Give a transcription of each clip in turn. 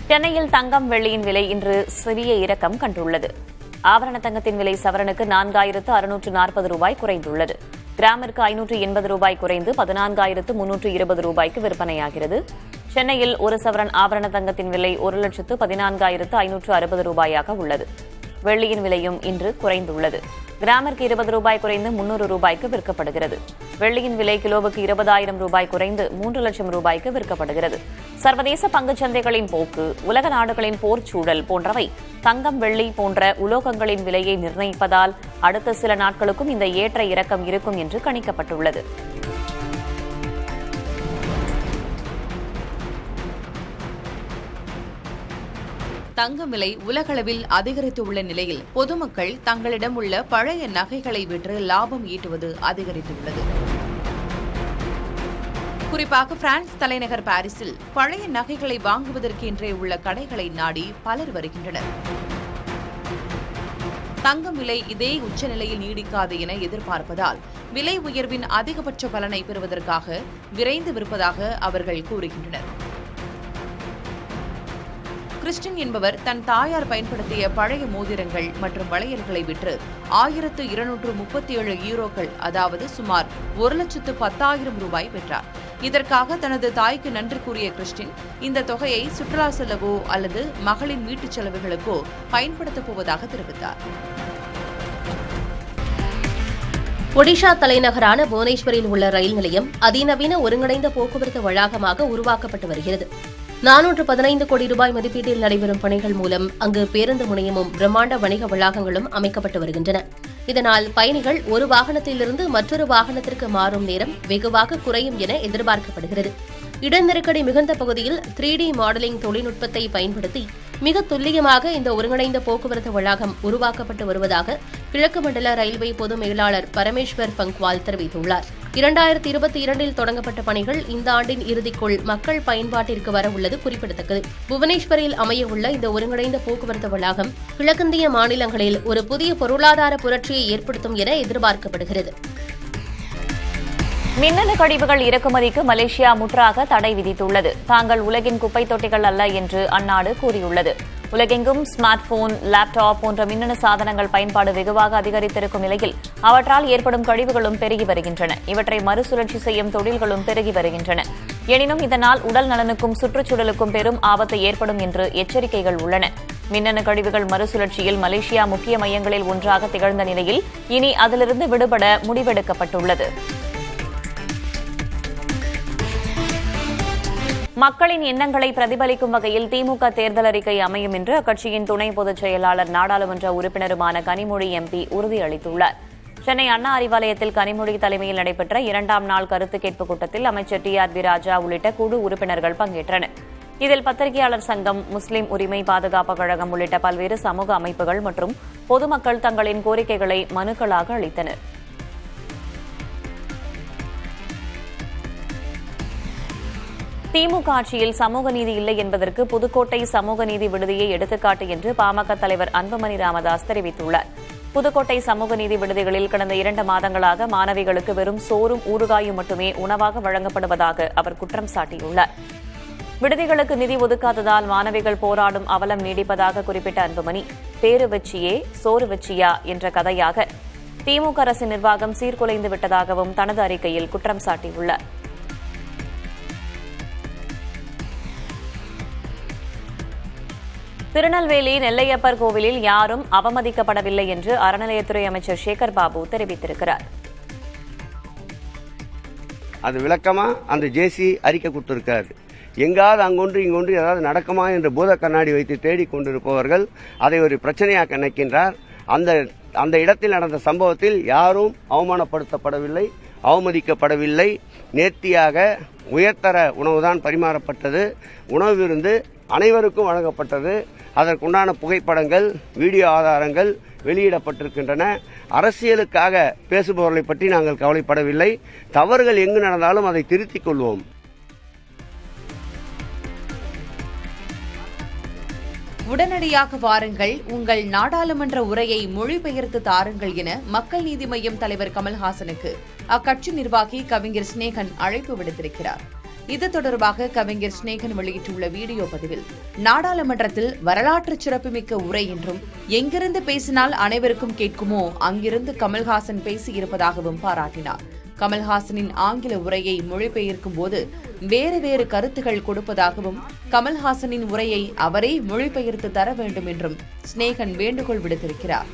சென்னையில் தங்கம் வெள்ளியின் விலை இன்று சிறிய இறக்கம் கண்டுள்ளது. ஆபரண தங்கத்தின் விலை சவரனுக்கு 4640 ரூபாய் குறைந்துள்ளது. கிராமிற்கு 580 ரூபாய் குறைந்து 14320 ரூபாய்க்கு விற்பனையாகிறது. சென்னையில் ஒரு சவரன் ஆபரண தங்கத்தின் விலை 1,14,560 ரூபாயாக உள்ளது. வெள்ளியின் விலையும் இன்று குறைந்துள்ளது. கிராமிற்கு 20 ரூபாய் குறைந்து 300 ரூபாய்க்கு விற்கப்படுகிறது. வெள்ளியின் விலை கிலோவுக்கு 20,000 ரூபாய் குறைந்து 3 லட்சம் ரூபாய்க்கு விற்கப்படுகிறது. சர்வதேச பங்குச் சந்தைகளின் போக்கு, உலக நாடுகளின் போர் சூழல் போன்றவை தங்கம், வெள்ளி போன்ற உலோகங்களின் விலையை நிர்ணயிப்பதால் அடுத்த சில நாட்களுக்கும் இந்த ஏற்ற இறக்கம் இருக்கும் என்று கணிக்கப்பட்டுள்ளது. தங்கம் விலை உலகளவில் அதிகரித்துள்ள நிலையில் பொதுமக்கள் தங்களிடம் உள்ள பழைய நகைகளை விற்று லாபம் ஈட்டுவது அதிகரித்துள்ளது. குறிப்பாக பிரான்ஸ் தலைநகர் பாரிஸில் பழைய நகைகளை வாங்குவதற்கென்றே உள்ள கடைகளை நாடி பலர் வருகின்றனர். தங்கம் விலை இதே உச்சநிலையில் நீடிக்காது என எதிர்பார்ப்பதால் விலை உயர்வின் அதிகபட்ச பலனை பெறுவதற்காக விரைந்து விற்பதாக அவர்கள் கூறுகின்றனர். கிறிஸ்டின் என்பவர் தன் தாயார் பயன்படுத்திய பழைய மோதிரங்கள் மற்றும் வளையல்களை விற்று 1237 யூரோக்கள், அதாவது சுமார் 1,10,000 ரூபாய் பெற்றார். இதற்காக தனது தாய்க்கு நன்றி கூறிய கிறிஸ்டின் இந்த தொகையை சுற்றுலா செலவோ அல்லது மகளின் வீட்டுச் செலவுகளுக்கோ பயன்படுத்தப் போவதாக தெரிவித்தார். ஒடிஷா தலைநகரான புவனேஸ்வரில் உள்ள ரயில் நிலையம் அதிநவீன ஒருங்கிணைந்த போக்குவரத்து வளாகமாக உருவாக்கப்பட்டு வருகிறது. 415 கோடி ரூபாய் மதிப்பீட்டில் நடைபெறும் பணிகள் மூலம் அங்கு பேருந்து முனையமும் பிரம்மாண்ட வணிக வளாகங்களும் அமைக்கப்பட்டு வருகின்றன. இதனால் பயணிகள் ஒரு வாகனத்திலிருந்து மற்றொரு வாகனத்திற்கு மாறும் நேரம் வெகுவாக குறையும் என எதிர்பார்க்கப்படுகிறது. இடநெருக்கடி மிகுந்த பகுதியில் 3D மாடலிங் தொழில்நுட்பத்தை பயன்படுத்தி மிக துல்லியமாக இந்த ஒருங்கிணைந்த போக்குவரத்து வளாகம் உருவாக்கப்பட்டு வருவதாக கிழக்கு மண்டல ரயில்வே பொது மேலாளர் பரமேஸ்வர் பங்க்வால் தெரிவித்துள்ளார். 2022இல் தொடங்கப்பட்ட பணிகள் இந்த ஆண்டின் இறுதிக்குள் மக்கள் பயன்பாட்டிற்கு வர உள்ளது குறிப்பிடத்தக்கது. புவனேஸ்வரில் அமையவுள்ள இந்த ஒருங்கிணைந்த போக்குவரத்து வளாகம் கிழக்கிந்திய மாநிலங்களில் ஒரு புதிய பொருளாதார புரட்சியை ஏற்படுத்தும் என எதிர்பார்க்கப்படுகிறது. மின்னணு கழிவுகள் இறக்குமதிக்கு மலேசியா முற்றாக தடை விதித்துள்ளது. தாங்கள் உலகின் குப்பை தொட்டிகள் அல்ல என்று அந்நாடு கூறியுள்ளது. உலகெங்கும் ஸ்மார்ட் போன், லேப்டாப் போன்ற மின்னணு சாதனங்கள் பயன்பாடு வெகுவாக அதிகரித்திருக்கும் நிலையில் அவற்றால் ஏற்படும் கழிவுகளும் பெருகி வருகின்றன. இவற்றை மறுசுழற்சி செய்யும் தொழில்களும் பெருகி வருகின்றன. எனினும் இதனால் உடல் நலனுக்கும் சுற்றுச்சூழலுக்கும் பெரும் ஆபத்து ஏற்படும் என்று எச்சரிக்கைகள் உள்ளன. மின்னணு கழிவுகள் மறுசுழற்சியில் மலேசியா முக்கிய மையங்களில் ஒன்றாக திகழ்ந்த நிலையில் இனி அதிலிருந்து விடுபட முடிவெடுக்கப்பட்டுள்ளது. மக்களின் எண்ணங்களை பிரதிபலிக்கும் வகையில் திமுக தேர்தல் அறிக்கை அமையும் என்று அக்கட்சியின் துணை பொதுச் செயலாளர் நாடாளுமன்ற உறுப்பினருமான கனிமொழி எம்பி உறுதியளித்துள்ளார். சென்னை அண்ணா அறிவாலயத்தில் கனிமொழி தலைமையில் நடைபெற்ற 2ஆம் நாள் கருத்து கேட்பு கூட்டத்தில் அமைச்சர் TRB ராஜா உள்ளிட்ட குழு உறுப்பினர்கள் பங்கேற்றனர். இதில் பத்திரிகையாளர் சங்கம், முஸ்லிம் உரிமை பாதுகாப்பு கழகம் உள்ளிட்ட பல்வேறு சமூக அமைப்புகள் மற்றும் பொதுமக்கள் தங்களின் கோரிக்கைகளை மனுக்களாக அளித்தனர். திமுக ஆட்சியில் சமூக நீதி இல்லை என்பதற்கு புதுக்கோட்டை சமூக நீதி விடுதியை எடுத்துக்காட்டு என்று பாமக தலைவர் அன்புமணி ராமதாஸ் தெரிவித்துள்ளார். புதுக்கோட்டை சமூக நீதி விடுதிகளில் கடந்த 2 மாதங்களாக மாணவிகளுக்கு வெறும் சோறும் ஊறுகாயும் மட்டுமே உணவாக வழங்கப்படுவதாக அவர் குற்றம் சாட்டியுள்ளார். விடுதிகளுக்கு நிதி ஒதுக்காததால் மாணவிகள் போராடும் அவலம் நீடிப்பதாக குறிப்பிட்ட அன்புமணி, பேரு வச்சியே சோறு வச்சியா என்ற கதையாக திமுக அரசின் நிர்வாகம் சீர்குலைந்து விட்டதாகவும் தனது அறிக்கையில் குற்றம் சாட்டியுள்ளார். திருநெல்வேலி நெல்லையப்பர் கோவிலில் யாரும் அவமதிக்கப்படவில்லை என்று அறநிலையத்துறை அமைச்சர் சேகர் பாபு தெரிவித்திருக்கிறார். அது விளக்கமா அந்த ஜேசி அறிக்கை கொடுத்திருக்காரு. எங்காவது அங்கொன்று இங்கொன்று ஏதாவது நடக்குமா என்று பூத கண்ணாடி வைத்து தேடிக் கொண்டிருப்பவர்கள் அதை ஒரு பிரச்சனையாக நினைக்கின்றார். அந்த இடத்தில் நடந்த சம்பவத்தில் யாரும் அவமானப்படுத்தப்படவில்லை, அவமதிக்கப்படவில்லை. நேர்த்தியாக உயர்தர உணவுதான் பரிமாறப்பட்டது. உணவு விருந்து அனைவருக்கும் வழங்கப்பட்டது. அதற்குண்டான புகைப்படங்கள், வீடியோ ஆதாரங்கள் வெளியிடப்பட்டிருக்கின்றன. அரசியலுக்காக பேசுபவர்களை பற்றி நாங்கள் கவலைப்படவில்லை. தவறுகள் எங்கு நடந்தாலும் அதை திருத்திக் கொள்வோம். உடனடியாக வாருங்கள், உங்கள் நாடாளுமன்ற உரையை மொழிபெயர்த்து தாருங்கள் என மக்கள் நீதி மய்யம் தலைவர் கமல்ஹாசனுக்கு அக்கட்சி நிர்வாகி கவிஞர் சினேகன் அழைப்பு விடுத்திருக்கிறார். இது தொடர்பாக கவிஞர் ஸ்நேகன் வெளியிட்டுள்ள வீடியோ பதிவில், நாடாளுமன்றத்தில் வரலாற்று சிறப்புமிக்க உரை என்றும், எங்கிருந்து பேசினால் அனைவருக்கும் கேட்குமோ அங்கிருந்து கமல்ஹாசன் பேசியிருப்பதாகவும் பாராட்டினார். கமல்ஹாசனின் ஆங்கில உரையை மொழிபெயர்க்கும் போது வேறு வேறு கருத்துகள் கொடுப்பதாகவும், கமல்ஹாசனின் உரையை அவரே மொழிபெயர்த்து தர வேண்டும் என்றும் ஸ்நேகன் வேண்டுகோள் விடுத்திருக்கிறார்.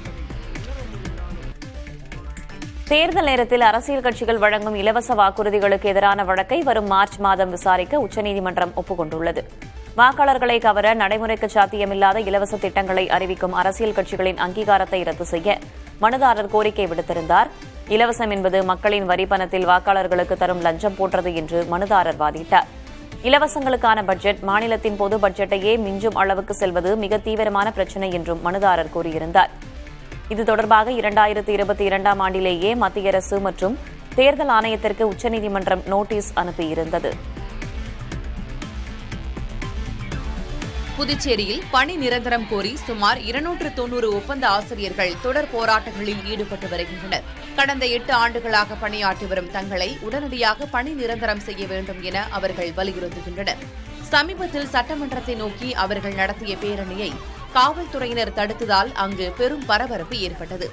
தேர்தல் நேரத்தில் அரசியல் கட்சிகள் வழங்கும் இலவச வாக்குறுதிகளுக்கு எதிரான வழக்கை வரும் மார்ச் மாதம் விசாரிக்க உச்சநீதிமன்றம் ஒப்புக்கொண்டுள்ளது. வாக்காளர்களை கவர நடைமுறைக்கு சாத்தியமில்லாத இலவச திட்டங்களை அறிவிக்கும் அரசியல் கட்சிகளின் அங்கீகாரத்தை ரத்து செய்ய மனுதாரர் கோரிக்கை விடுத்திருந்தார். இலவசம் என்பது மக்களின் வரி பணத்தில் வாக்காளர்களுக்கு தரும் லஞ்சம் போன்றது என்று மனுதாரர் வாதிட்டார். இலவசங்களுக்கான பட்ஜெட் மாநிலத்தின் பொது பட்ஜெட்டையே மிஞ்சும் அளவுக்கு செல்வது மிக தீவிரமான பிரச்சினை என்றும் மனுதாரர் கூறியிருந்தார். இது தொடர்பாக 2022ஆம் ஆண்டிலேயே மத்திய அரசு மற்றும் தேர்தல் ஆணையத்திற்கு உச்சநீதிமன்றம் நோட்டீஸ் அனுப்பியிருந்தது. புதுச்சேரியில் பணி நிரந்தரம் கோரி சுமார் 290 ஒப்பந்த ஆசிரியர்கள் தொடர் போராட்டங்களில் ஈடுபட்டு வருகின்றனர். கடந்த 8 ஆண்டுகளாக பணியாற்றி வரும் தங்களை உடனடியாக பணி நிரந்தரம் செய்ய வேண்டும் என அவர்கள் வலியுறுத்துகின்றனர். சமீபத்தில் சட்டமன்றத்தை நோக்கி அவர்கள் நடத்திய பேரணியை காவல்துறையினர் தடுத்ததால் அங்கு பெரும் பரபரப்பு ஏற்பட்டது.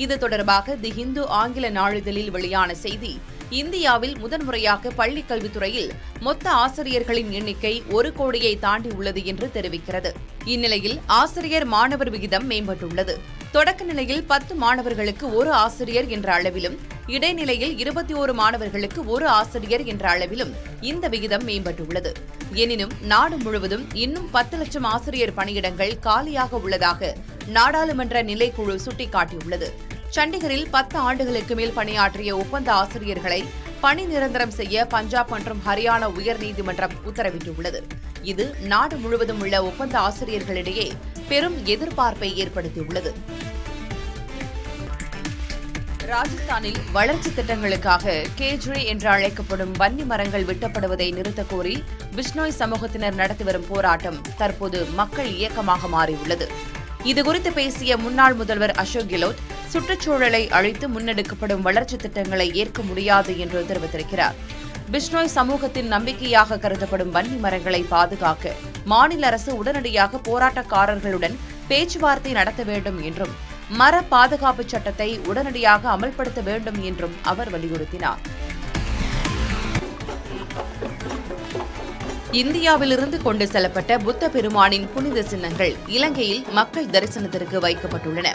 இது தொடர்பாக தி ஹிந்து ஆங்கில நாளிதழில் வெளியான செய்தி, இந்தியாவில் முதன்முறையாக பள்ளிக் கல்வித்துறையில் மொத்த ஆசிரியர்களின் எண்ணிக்கை 1 கோடியை தாண்டி உள்ளது என்று தெரிவிக்கிறது. இந்நிலையில் ஆசிரியர் மாணவர் விகிதம் மேம்பட்டுள்ளது. தொடக்க நிலையில் 10 மாணவர்களுக்கு 1 ஆசிரியர் என்ற அளவிலும், இடைநிலையில் 21 மாணவர்களுக்கு 1 ஆசிரியர் என்ற அளவிலும் இந்த விகிதம் மேம்பட்டுள்ளது. எனினும் நாடு முழுவதும் இன்னும் 10 லட்சம் ஆசிரியர் பணியிடங்கள் காலியாக உள்ளதாக நாடாளுமன்ற நிலைக்குழு சுட்டிக்காட்டியுள்ளது. சண்டிகரில் 10 ஆண்டுகளுக்கு மேல் பணியாற்றிய ஒப்பந்த ஆசிரியர்களை பணி நிரந்தரம் செய்ய பஞ்சாப் மற்றும் ஹரியானா உயர்நீதிமன்றம் உத்தரவிட்டுள்ளது. இது நாடு முழுவதும் உள்ள ஒப்பந்த ஆசிரியர்களிடையே பெரும் எதிர்பார்ப்பை ஏற்படுத்தியுள்ளது. ராஜஸ்தானில் வளர்ச்சி திட்டங்களுக்காக கேஜ்ரி என்று அழைக்கப்படும் வன்னி மரங்கள் வெட்டப்படுவதை நிறுத்தக் கோரி பிஷ்னோய் சமூகத்தினர் நடத்தி வரும் போராட்டம் தற்போது மக்கள் இயக்கமாக மாறியுள்ளது. இதுகுறித்து பேசிய முன்னாள் முதல்வர் அசோக் கெலோட், சுற்றுச்சூழலை அழித்து முன்னெடுக்கப்படும் வளர்ச்சி திட்டங்களை ஏற்க முடியாது என்று தெரிவித்திருக்கிறார். பிஷ்னோய் சமூகத்தின் நம்பிக்கையாக கருதப்படும் வன்னி மரங்களை பாதுகாக்க மாநில அரசு உடனடியாக போராட்டக்காரர்களுடன் பேச்சுவார்த்தை நடத்த வேண்டும் என்றும், மர பாதுகாப்பு சட்டத்தை உடனடியாக அமல்படுத்த வேண்டும் என்றும் அவர் வலியுறுத்தினார். இந்தியாவிலிருந்து கொண்டு செல்லப்பட்ட புத்த பெருமானின் புனித சின்னங்கள் இலங்கையில் மக்கள் தரிசனத்திற்கு வைக்கப்பட்டுள்ளன.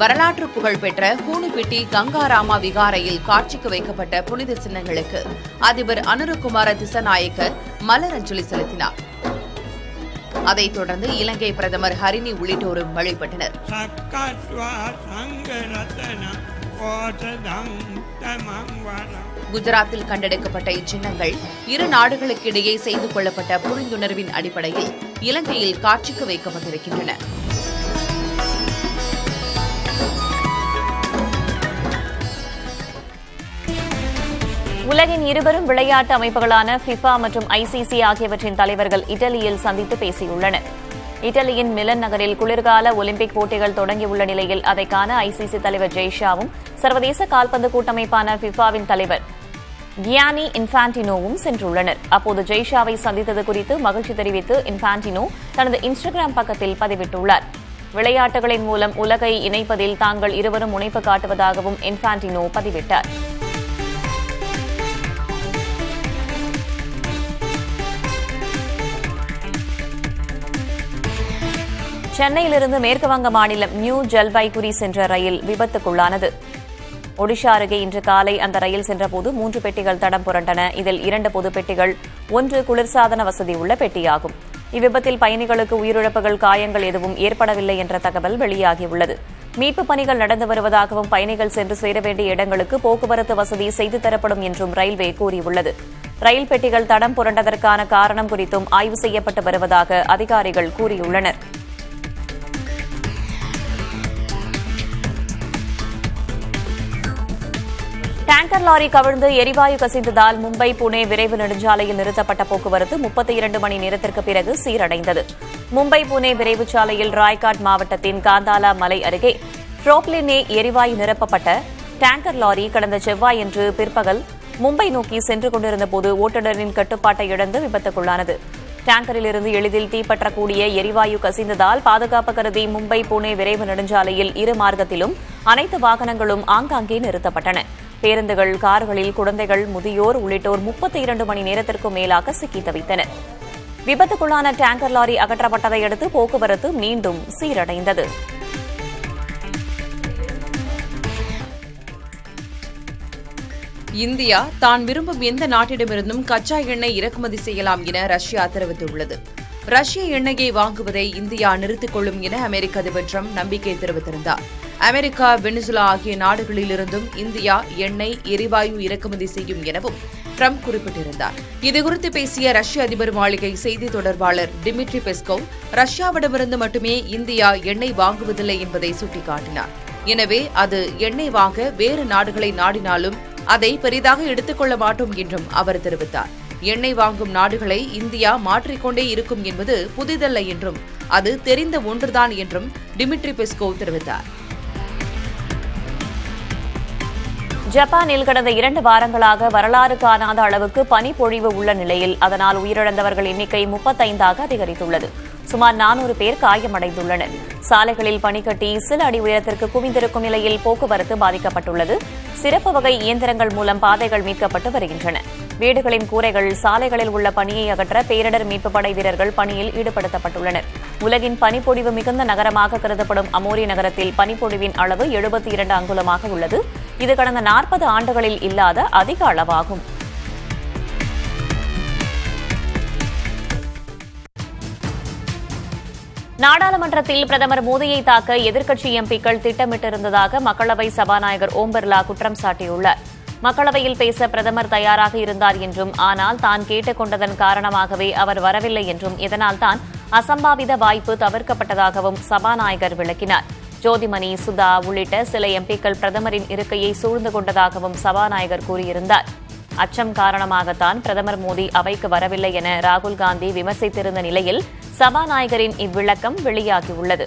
வரலாற்று புகழ்பெற்ற ஹூனுபிட்டி கங்காராமா விகாரையில் காட்சிக்கு வைக்கப்பட்ட புனித சின்னங்களுக்கு அதிபர் அனுரகுமார திசநாயக்க மலரஞ்சலி செலுத்தினார். அதைத் தொடர்ந்து இலங்கை பிரதமர் ஹரிணி உள்ளிட்டோரும் வழிபட்டனர். குஜராத்தில் கண்டெடுக்கப்பட்ட இச்சின்னங்கள் இரு நாடுகளுக்கிடையே செய்து கொள்ளப்பட்ட புரிந்துணர்வின் அடிப்படையில் இலங்கையில் காட்சிக்கு வைக்கப்பட்டிருக்கின்றன. உலகின் இருவரும் விளையாட்டு அமைப்புகளான ஃபிஃபா மற்றும் ஐசிசி ஆகியவற்றின் தலைவர்கள் இத்தாலியில் சந்தித்து பேசியுள்ளனர். இத்தாலியின் மிலன் நகரில் குளிர்கால ஒலிம்பிக் போட்டிகள் தொடங்கியுள்ள நிலையில் அதை காண ஐசிசி தலைவர் ஜெய்ஷாவும் சர்வதேச கால்பந்து கூட்டமைப்பான ஃபிஃபாவின் தலைவர் கியானி இன்ஃபான்டினோவும் சென்றுள்ளனர். அப்போது ஜெய்ஷாவை சந்தித்தது குறித்து மகிழ்ச்சி தெரிவித்து இன்ஃபான்டினோ தனது இன்ஸ்டாகிராம் பக்கத்தில் பதிவிட்டுள்ளார். விளையாட்டுகளின் மூலம் உலகை இணைப்பதில் தாங்கள் இருவரும் முனைப்பு காட்டுவதாகவும் இன்ஃபான்டினோ பதிவிட்டார். சென்னையிலிருந்து மேற்குவங்க மாநிலம் நியூ ஜல்பைகுரி சென்ற ரயில் விபத்துக்குள்ளானது. ஒடிஷா அருகே இன்று காலை அந்த ரயில் சென்றபோது 3 பெட்டிகள் தடம் புரண்டன. இதில் 2 பொது பெட்டிகள், 1 குளிர்சாதன வசதி உள்ள பெட்டியாகும். இவ்விபத்தில் பயணிகளுக்கு உயிரிழப்புகள், காயங்கள் எதுவும் ஏற்படவில்லை என்ற தகவல் வெளியாகியுள்ளது. மீட்புப் பணிகள் நடந்து வருவதாகவும் பயணிகள் சென்று சேர வேண்டிய இடங்களுக்கு போக்குவரத்து வசதி செய்து தரப்படும் என்றும் ரயில்வே கூறியுள்ளது. ரயில் பெட்டிகள் தடம் புரண்டதற்கான காரணம் குறித்தும் ஆய்வு செய்யப்பட்டு வருவதாக அதிகாரிகள் கூறியுள்ளனர். டேங்கர் லாரி கவிழ்ந்து எரிவாயு கசிந்ததால் மும்பை புனே விரைவு நெடுஞ்சாலையில் நிறுத்தப்பட்ட போக்குவரத்து 32 மணி நேரத்திற்கு பிறகு சீரடைந்தது. மும்பை புனே விரைவு சாலையில் ராய்காட் மாவட்டத்தின் காந்தாலா மலை அருகே புரோப்ளினே எரிவாயு நிரப்பப்பட்ட டேங்கர் லாரி கடந்த செவ்வாயன்று பிற்பகல் மும்பை நோக்கி சென்று கொண்டிருந்த போது ஓட்டுநரின் கட்டுப்பாட்டை இழந்து விபத்துக்குள்ளானது. டேங்கரில் இருந்து எளிதில் தீப்பற்றக்கூடிய எரிவாயு கசிந்ததால் பாதுகாப்பு கருதி மும்பை புனே விரைவு நெடுஞ்சாலையில் இரு மார்க்கத்திலும் அனைத்து வாகனங்களும் ஆங்காங்கே நிறுத்தப்பட்டன. பேருந்துகள், கார்களில் குழந்தைகள், முதியோர் உள்ளிட்டோர் 32 மணி நேரத்திற்கும் மேலாக சிக்கி தவித்தனர். விபத்துக்குள்ளான டேங்கர் லாரி அகற்றப்பட்டதை அடுத்து போக்குவரத்து மீண்டும் சீரடைந்தது. இந்தியா தான் விரும்பும் எந்த நாட்டிடமிருந்தும் கச்சா எண்ணெய் இறக்குமதி செய்யலாம் என ரஷ்யா தெரிவித்துள்ளது. ரஷ்ய எண்ணெயை வாங்குவதை இந்தியா நிறுத்திக் கொள்ளும் என அமெரிக்க அதிபர் டிரம்ப் நம்பிக்கை தெரிவித்திருந்தார். அமெரிக்கா, வெனிசுலா ஆகிய நாடுகளிலிருந்தும் இந்தியா எண்ணெய், எரிவாயு இறக்குமதி செய்யும் எனவும் டிரம்ப் குறிப்பிட்டிருந்தார். இதுகுறித்து பேசிய ரஷ்ய அதிபர் மாளிகை செய்தி தொடர்பாளர் டிமிட்ரி பெஸ்கோவ், ரஷ்யாவிடமிருந்து மட்டுமே இந்தியா எண்ணெய் வாங்குவதில்லை என்பதை சுட்டிக்காட்டினார். எனவே அது எண்ணெய் வாங்க வேறு நாடுகளை நாடினாலும் அதை பெரிதாக எடுத்துக்கொள்ள மாட்டோம் என்றும் அவர் தெரிவித்தார். எண்ணெய் வாங்கும் நாடுகளை இந்தியா மாற்றிக்கொண்டே இருக்கும் என்பது புதிதல்ல என்றும் அது தெரிந்த ஒன்றுதான் என்றும் டிமிட்ரி பெஸ்கோவ் தெரிவித்தார். ஜப்பானில் கடந்த 2 வாரங்களாக வரலாறு காணாத அளவுக்கு பனிப்பொழிவு உள்ள நிலையில் அதனால் உயிரிழந்தவர்கள் எண்ணிக்கை 35ஆக அதிகரித்துள்ளது. சுமார் 400 பேர் காயமடைந்துள்ளனர். சாலைகளில் பனிக்கட்டி சில அடி உயரத்திற்கு குவிந்திருக்கும் நிலையில் போக்குவரத்து பாதிக்கப்பட்டுள்ளது. சிறப்பு வகை இயந்திரங்கள் மூலம் பாதைகள் மீட்கப்பட்டு வருகின்றன. வீடுகளின் கூரைகள், சாலைகளில் உள்ள பனியை அகற்ற பேரிடர் மீட்புப் படை வீரர்கள் பணியில் ஈடுபடுத்தப்பட்டுள்ளனர். உலகின் பனிப்பொழிவு மிகுந்த நகரமாக கருதப்படும் அமோரி நகரத்தில் பனிப்பொழிவின் அளவு 72 அங்குலமாக உள்ளது. இது கடந்த 40 ஆண்டுகளில் இல்லாத அதிக அளவாகும். நாடாளுமன்றத்தில் பிரதமர் மோடியை தாக்க எதிர்க்கட்சி எம்பிக்கள் திட்டமிட்டிருந்ததாக மக்களவை சபாநாயகர் ஓம் பிர்லா குற்றம் சாட்டியுள்ளார். மக்களவையில் பேச பிரதமர் தயாராக இருந்தார் என்றும், ஆனால் தான் கேட்டுக் கொண்டதன் காரணமாகவே அவர் வரவில்லை என்றும், இதனால் தான் அசம்பாவித வாய்ப்பு தவிர்க்கப்பட்டதாகவும் சபாநாயகர் விளக்கினார். ஜோதிமணி, சுதா உள்ளிட்ட சில எம்பிக்கள் பிரதமரின் இருக்கையை சூழ்ந்து கொண்டதாகவும் சபாநாயகர் கூறியிருந்தார். அச்சம் காரணமாகத்தான் பிரதமர் மோடி அவைக்கு வரவில்லை என ராகுல் காந்தி விமர்சித்திருந்த நிலையில் சபாநாயகரின் இவ்விளக்கம் வெளியாகியுள்ளது.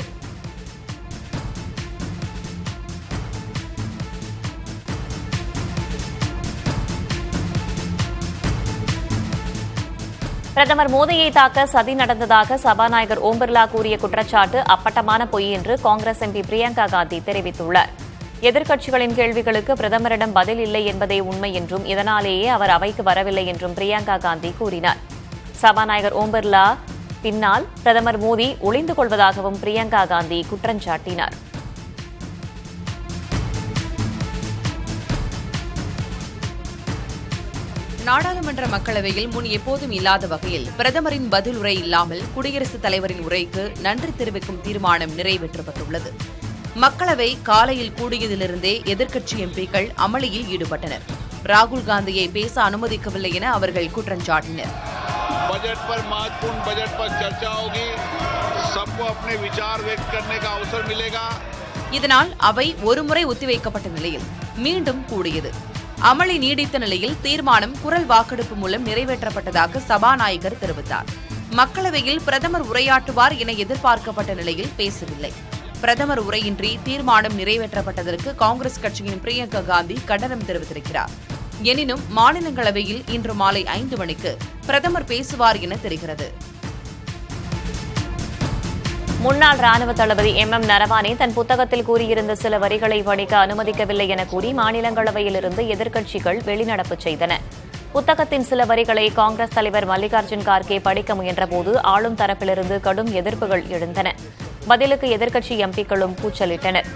பிரதமர் மோடியை தாக்க சதி நடந்ததாக சபாநாயகர் ஓம் பிர்லா கூறிய குற்றச்சாட்டு அப்பட்டமான பொய் என்று காங்கிரஸ் எம்பி பிரியங்கா காந்தி தெரிவித்துள்ளார். எதிர்க்கட்சிகளின் கேள்விகளுக்கு பிரதமரிடம் பதில் இல்லை என்பதே உண்மை என்றும், இதனாலேயே அவர் அவைக்கு வரவில்லை என்றும் பிரியங்கா காந்தி கூறினார். சபாநாயகர் ஓம் பிர்லா பின்னால் பிரதமர் மோடி ஒளிந்து கொள்வதாகவும் பிரியங்கா காந்தி குற்றஞ்சாட்டினார். நாடாளுமன்ற மக்களவையில் முன் எப்போதும் இல்லாத வகையில் பிரதமரின் பதில் உரை இல்லாமல் குடியரசுத் தலைவரின் உரைக்கு நன்றி தெரிவிக்கும் தீர்மானம் நிறைவேற்றப்பட்டுள்ளது. மக்களவை காலையில் கூடியதிலிருந்தே எதிர்க்கட்சி எம்பிக்கள் அமளியில் ஈடுபட்டனர். ராகுல் காந்தியை பேச அனுமதிக்கவில்லை என அவர்கள் குற்றஞ்சாட்டினர். பட்ஜெட் पर महत्वपूर्ण बजट पर चर्चा होगी, सबको अपने विचार व्यक्त करने का अवसर मिलेगा. இதனால் அவை ஒருமுறை ஒத்திவைக்கப்பட்ட நிலையில் மீண்டும் கூடியது. அமளி நீடித்த நிலையில் தீர்மானம் குரல் வாக்கெடுப்பு மூலம் நிறைவேற்றப்பட்டதாக சபாநாயகர் தெரிவித்தார். மக்களவையில் பிரதமர் உரையாற்றுவார் என எதிர்பார்க்கப்பட்ட நிலையில் பேசவில்லை. பிரதமர் உரையின்றி தீர்மானம் நிறைவேற்றப்பட்டதற்கு காங்கிரஸ் கட்சியின் பிரியங்கா காந்தி கண்டனம் தெரிவித்திருக்கிறார். எனினும் மாநிலங்களவையில் இன்று மாலை 5 மணிக்கு பிரதமர் பேசுவார் என தெரிகிறது. முன்னாள் ராணுவ தளபதி MM நரவானே தன் புத்தகத்தில் கூறியிருந்த சில வரிகளை படிக்க அனுமதிக்கவில்லை என கூறி மாநிலங்களவையிலிருந்து எதிர்க்கட்சிகள் வெளிநடப்பு செய்தன. புத்தகத்தின் சில வரிகளை காங்கிரஸ் தலைவர் மல்லிகார்ஜுன் கார்கே படிக்க முயன்றபோது ஆளும் தரப்பிலிருந்து கடும் எதிர்ப்புகள் எழுந்தன. பதிலுக்கு எதிர்க்கட்சி எம்பிக்களும் கூச்சலிட்டனர்.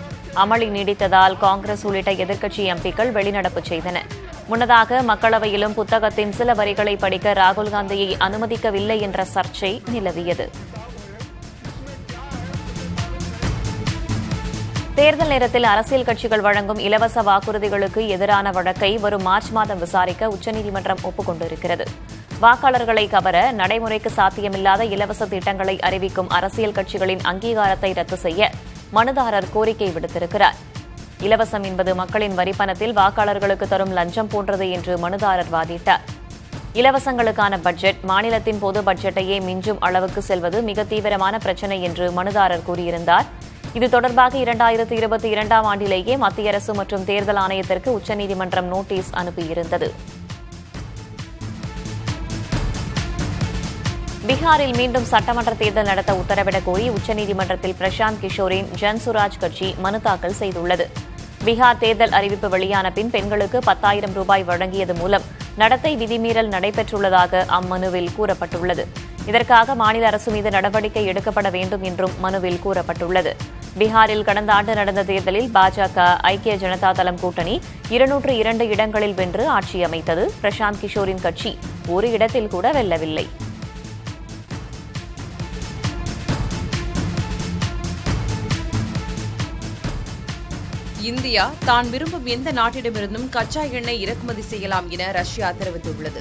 அமளி நீடித்ததால் காங்கிரஸ் உள்ளிட்ட எதிர்க்கட்சி எம்பிக்கள் வெளிநடப்பு செய்தனர். முன்னதாக மக்களவையிலும் புத்தகத்தின் சில வரிகளை படிக்க ராகுல் காந்தியை அனுமதிக்கவில்லை என்ற சர்ச்சை நிலவியது. தேர்தல் நேரத்தில் அரசியல் கட்சிகள் வழங்கும் இலவச வாக்குறுதிகளுக்கு எதிரான வழக்கை வரும் மார்ச் மாதம் விசாரிக்க உச்சநீதிமன்றம் ஒப்புக் கொண்டிருக்கிறது. வாக்காளர்களை கவர நடைமுறைக்கு சாத்தியமில்லாத இலவச திட்டங்களை அறிவிக்கும் அரசியல் கட்சிகளின் அங்கீகாரத்தை ரத்து செய்ய மனுதாரர் கோரிக்கை விடுத்திருக்கிறார். இலவசம் என்பது மக்களின் வரிப்பணத்தில் வாக்காளர்களுக்கு தரும் லஞ்சம் போன்றது என்று மனுதாரர் வாதிட்டார். இலவசங்களுக்கான பட்ஜெட் மாநிலத்தின் பொது பட்ஜெட்டையே மிஞ்சும் அளவுக்கு செல்வது மிக தீவிரமான பிரச்சினை என்று மனுதாரர் கூறியிருந்தார். இது தொடர்பாக 2022ஆம் ஆண்டிலேயே மத்திய அரசு மற்றும் தேர்தல் ஆணையத்திற்கு உச்சநீதிமன்றம் நோட்டீஸ் அனுப்பியிருந்தது. பீகாரில் மீண்டும் சட்டமன்ற தேர்தல் நடத்த உத்தரவிடக் கோரி உச்சநீதிமன்றத்தில் பிரசாந்த் கிஷோரின் ஜன்சுராஜ் கட்சி மனு தாக்கல் செய்துள்ளது. பீகார் தேர்தல் அறிவிப்பு வெளியான பின் பெண்களுக்கு 10,000 ரூபாய் வழங்கியது மூலம் நடத்தை விதிமீறல் நடைபெற்றுள்ளதாக அம்மனுவில் கூறப்பட்டுள்ளது. இதற்காக மாநில அரசு மீது நடவடிக்கை எடுக்கப்பட வேண்டும் என்றும் மனுவில் கூறப்பட்டுள்ளது. பீகாரில் கடந்த ஆண்டு நடந்த தேர்தலில் பாஜக ஐக்கிய ஜனதா தளம் கூட்டணி 202 இடங்களில் வென்று ஆட்சி அமைத்தது. பிரசாந்த் கிஷோரின் கட்சி ஒரு இடத்தில் கூட வெல்லவில்லை. இந்தியா தான் விரும்பும் எந்த நாட்டிடமிருந்தும் கச்சா எண்ணெய் இறக்குமதி செய்யலாம் என ரஷ்யா தெரிவித்துள்ளது.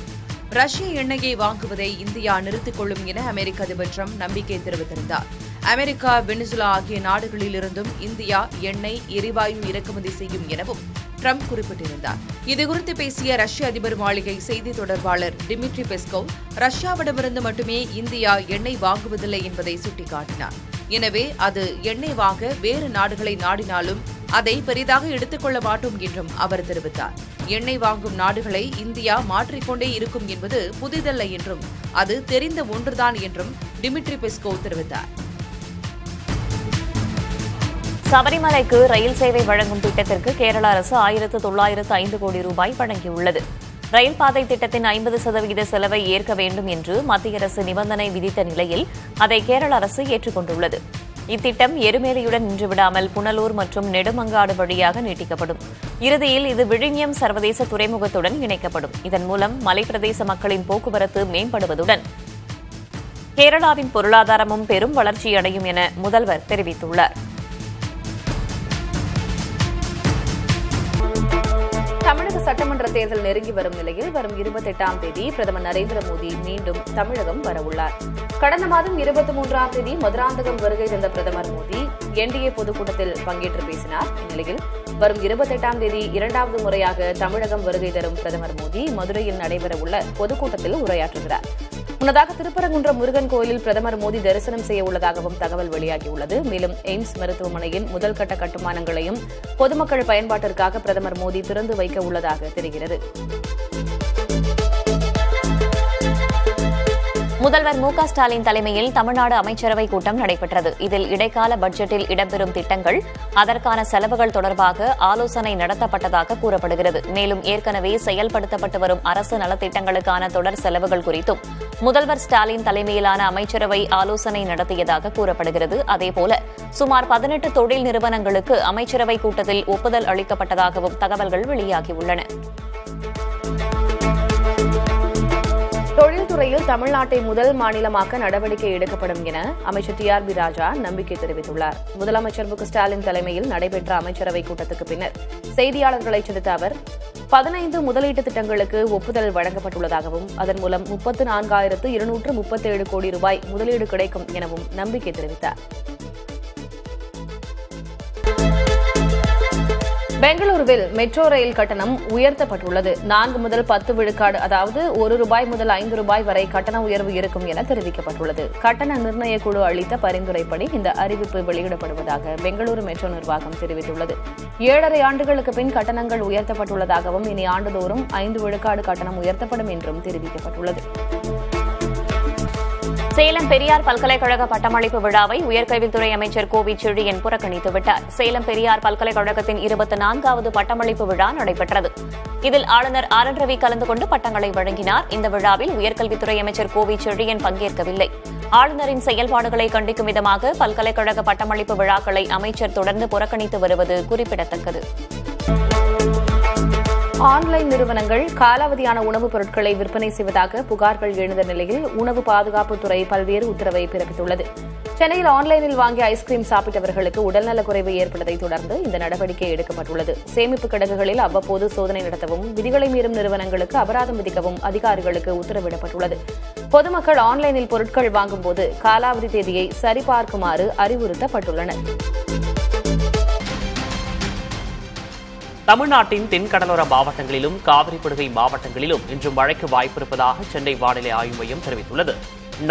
ரஷ்ய எண்ணெயை வாங்குவதை இந்தியா நிறுத்திக் கொள்ளும் என அமெரிக்க அதிபர் ட்ரம்ப் நம்பிக்கை தெரிவித்திருந்தார். அமெரிக்கா, வெனிசுலா ஆகிய நாடுகளிலிருந்தும் இந்தியா எண்ணெய், எரிவாயு இறக்குமதி செய்யும் எனவும் ட்ரம்ப் குறிப்பிட்டிருந்தார். இதுகுறித்து பேசிய ரஷ்ய அதிபர் மாளிகை செய்தி தொடர்பாளர் டிமிட்ரி பெஸ்கோவ், ரஷ்யாவிடமிருந்து மட்டுமே இந்தியா எண்ணெய் வாங்குவதில்லை என்பதை சுட்டிக்காட்டினார். எனவே அது எண்ணெய் வாங்க வேறு நாடுகளை நாடினாலும் அதை பெரிதாக எடுத்துக்கொள்ள மாட்டோம் என்றும் அவர் தெரிவித்தார். எண்ணெய் வாங்கும் நாடுகளை இந்தியா மாற்றிக்கொண்டே இருக்கும் என்பது புதிதல்ல என்றும் அது தெரிந்த ஒன்றுதான் என்றும் டிமிட்ரி பெஸ்கோவ் தெரிவித்தார். சபரிமலைக்கு ரயில் சேவை வழங்கும் திட்டத்திற்கு கேரள அரசு 1905 கோடி ரூபாய் வழங்கியுள்ளது. ரயில் பாதை திட்டத்தின் 50% செலவை ஏற்க வேண்டும் என்று மத்திய அரசு நிபந்தனை விதித்த நிலையில் அதை கேரள அரசு ஏற்றுக்கொண்டுள்ளது. இத்திட்டம் எருமேலியுடன் நின்றுவிடாமல் புனலூர் மற்றும் நெடுமங்காடு வழியாக நீட்டிக்கப்படும். இறுதியில் இது விழுங்கியம் சர்வதேச துறைமுகத்துடன் இணைக்கப்படும். இதன் மூலம் மலைப்பிரதேச மக்களின் போக்குவரத்து மேம்படுவதுடன் கேரளாவின் பொருளாதாரமும் பெரும் வளர்ச்சியடையும் என முதல்வர் தெரிவித்துள்ளார். தமிழக சட்டமன்ற தேர்தல் நெருங்கி வரும் நிலையில் வரும் 28ஆம் தேதி பிரதமர் நரேந்திர மோடி மீண்டும் தமிழகம் வரவுள்ளார். கடந்த மாதம் 23ஆம் தேதி மதுராந்தகம் வருகை தந்த பிரதமர் மோடி என்டிஏ பொதுக்கூட்டத்தில் பங்கேற்று பேசினார். இந்நிலையில் வரும் 28ஆம் தேதி இரண்டாவது முறையாக தமிழகம் வருகை தரும் பிரதமர் மோடி மதுரையில் நடைபெறவுள்ள பொதுக்கூட்டத்தில் உரையாற்றுகிறார். முன்னதாக திருப்பரங்குன்றம் முருகன் கோயிலில் பிரதமர் மோடி தரிசனம் செய்ய உள்ளதாகவும் தகவல் வெளியாகியுள்ளது. மேலும் எய்ம்ஸ் மருத்துவமனையின் முதல் கட்ட கட்டுமானங்களையும் பொதுமக்கள் பயன்பாட்டிற்காக பிரதமர் மோடி திறந்து வைக்க உள்ளதாக தெரிகிறது. முதல்வர் மு க ஸ்டாலின் தலைமையில் தமிழ்நாடு அமைச்சரவைக் கூட்டம் நடைபெற்றது. இதில் இடைக்கால பட்ஜெட்டில் இடம்பெறும் திட்டங்கள், அதற்கான செலவுகள் தொடர்பாக ஆலோசனை நடத்தப்பட்டதாக கூறப்படுகிறது. மேலும் ஏற்கனவே செயல்படுத்தப்பட்டு வரும் அரசு நலத்திட்டங்களுக்கான தொடர் செலவுகள் குறித்தும் முதல்வர் ஸ்டாலின் தலைமையிலான அமைச்சரவை ஆலோசனை நடத்தியதாக கூறப்படுகிறது. அதேபோல சுமார் 18 தொழில் நிறுவனங்களுக்கு அமைச்சரவைக் கூட்டத்தில் ஒப்புதல் அளிக்கப்பட்டதாகவும் தகவல்கள் வெளியாகியுள்ளன. தொழில்துறையில் தமிழ்நாட்டை முதல் மாநிலமாக்க நடவடிக்கை எடுக்கப்படும் என அமைச்சர் TRB ராஜா நம்பிக்கை தெரிவித்துள்ளார். முதலமைச்சர் மு க ஸ்டாலின் தலைமையில் நடைபெற்ற அமைச்சரவைக் கூட்டத்துக்கு பின்னர் செய்தியாளர்களை சந்தித்த அவர் 15 முதலீட்டு திட்டங்களுக்கு ஒப்புதல் வழங்கப்பட்டுள்ளதாகவும் அதன் மூலம் 34,237 கோடி ரூபாய் முதலீடு கிடைக்கும் எனவும் நம்பிக்கை தெரிவித்தார். பெங்களூருவில் மெட்ரோ ரயில் கட்டணம் உயர்த்தப்பட்டுள்ளது. 4 முதல் 10 விழுக்காடு, அதாவது ₹1 முதல் ₹5 வரை கட்டண உயர்வு இருக்கும் என தெரிவிக்கப்பட்டுள்ளது. கட்டண நிர்ணய குழு அளித்த பரிந்துரைப்படி இந்த அறிவிப்பு வெளியிடப்படுவதாக பெங்களூரு மெட்ரோ நிர்வாகம் தெரிவித்துள்ளது. 7.5 ஆண்டுகளுக்கு பின் கட்டணங்கள் உயர்த்தப்பட்டுள்ளதாகவும் இனி ஆண்டுதோறும் 5 விழுக்காடு கட்டணம் உயர்த்தப்படும் என்றும் தெரிவிக்கப்பட்டுள்ளது. சேலம் பெரியார் பல்கலைக்கழக பட்டமளிப்பு விழாவை உயர்கல்வித்துறை அமைச்சர் கோவி செழியன் புறக்கணித்துவிட்டார். சேலம் பெரியார் பல்கலைக்கழகத்தின் 24வது பட்டமளிப்பு விழா நடைபெற்றது. இதில் ஆளுநர் ஆர் என் ரவி கலந்து கொண்டு பட்டங்களை வழங்கினார். இந்த விழாவில் உயர்கல்வித்துறை அமைச்சர் கோவி செழியன் பங்கேற்கவில்லை. ஆளுநரின் செயல்பாடுகளை கண்டிக்கும் விதமாக பல்கலைக்கழக பட்டமளிப்பு விழாக்களை அமைச்சர் தொடர்ந்து புறக்கணித்து வருவது குறிப்பிடத்தக்கது. ஆன்லைன் நிறுவனங்கள் காலாவதியான உணவுப் பொருட்களை விற்பனை செய்வதாக புகார்கள் எழுந்த நிலையில் உணவு பாதுகாப்புத்துறை பல்வேறு உத்தரவை பிறப்பித்துள்ளது. சென்னையில் ஆன்லைனில் வாங்கிய ஐஸ்கிரீம் சாப்பிட்டவர்களுக்கு உடல்நலக்குறைவு ஏற்பட்டதை தொடர்ந்து இந்த நடவடிக்கை எடுக்கப்பட்டுள்ளது. சேமிப்பு கிடங்குகளில் அவ்வப்போது சோதனை நடத்தவும், விதிகளை மீறும் நிறுவனங்களுக்கு அபராதம் விதிக்கவும் அதிகாரிகளுக்கு உத்தரவிடப்பட்டுள்ளது. பொதுமக்கள் ஆன்லைனில் பொருட்கள் வாங்கும்போது காலாவதி தேதியை சரிபார்க்குமாறு அறிவுறுத்தப்பட்டுள்ளனர். தமிழ்நாட்டின் தென்கடலோர மாவட்டங்களிலும் காவிரிப்படுகை மாவட்டங்களிலும் இன்று மழைக்கு வாய்ப்பிருப்பதாக சென்னை வானிலை ஆய்வு மையம் தெரிவித்துள்ளது.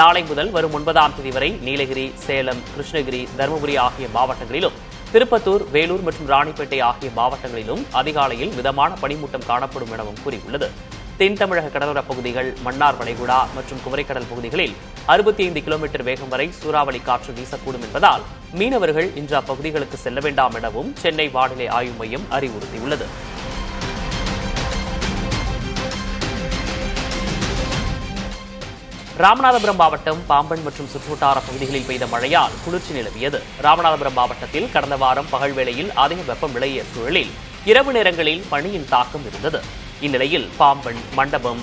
நாளை முதல் வரும் 9ஆம் தேதி வரை நீலகிரி, சேலம், கிருஷ்ணகிரி, தருமபுரி ஆகிய மாவட்டங்களிலும், திருப்பத்தூர், வேலூர் மற்றும் ராணிப்பேட்டை ஆகிய மாவட்டங்களிலும் அதிகாலையில் மிதமான பனிமூட்டம் காணப்படும் எனவும் கூறியுள்ளது. தென் தமிழக கடலோரப் பகுதிகள், மன்னார் வளைகுடா மற்றும் குமரிக்கடல் பகுதிகளில் 65 கிலோமீட்டர் வேகம் வரை சூறாவளி காற்று வீசக்கூடும் என்பதால் மீனவர்கள் இன்று அப்பகுதிகளுக்கு செல்ல வேண்டாம் எனவும் சென்னை வானிலை ஆய்வு மையம் அறிவுறுத்தியுள்ளது. ராமநாதபுரம் மாவட்டம் பாம்பன் மற்றும் சுற்றுவட்டார பகுதிகளில் பெய்த மழையால் குளிர்ச்சி நிலவியது. ராமநாதபுரம் மாவட்டத்தில் கடந்த வாரம் பகல் வேளையில் அதிக வெப்பம் நிலவிய சூழலில் இரவு நேரங்களில் பனியின் தாக்கம் இருந்தது. இந்நிலையில் பாம்பன், மண்டபம்,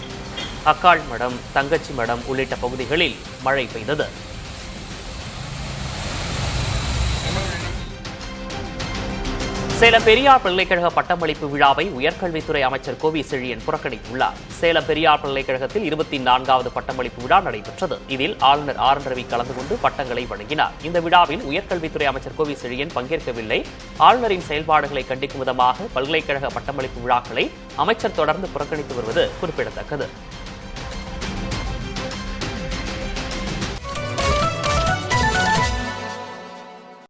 அக்காள் மடம், தங்கச்சி மடம் உள்ளிட்ட பகுதிகளில் மழை பெய்தது. சேலம் பெரியார் பல்கலைக்கழக பட்டமளிப்பு விழாவை உயர்கல்வித்துறை அமைச்சர் கோவி செழியன் புறக்கணித்துள்ளார். சேலம் பெரியார் பல்கலைக்கழகத்தில் 24வது பட்டமளிப்பு விழா நடைபெற்றது. இதில் ஆளுநர் ஆர் என் ரவி கலந்து கொண்டு பட்டங்களை வழங்கினார். இந்த விழாவில் உயர்கல்வித்துறை அமைச்சர் கோவி செழியன் பங்கேற்கவில்லை. ஆளுநரின் செயல்பாடுகளை கண்டிக்கும் விதமாக பல்கலைக்கழக பட்டமளிப்பு விழாக்களை அமைச்சர் தொடர்ந்து புறக்கணித்து வருவது குறிப்பிடத்தக்கது.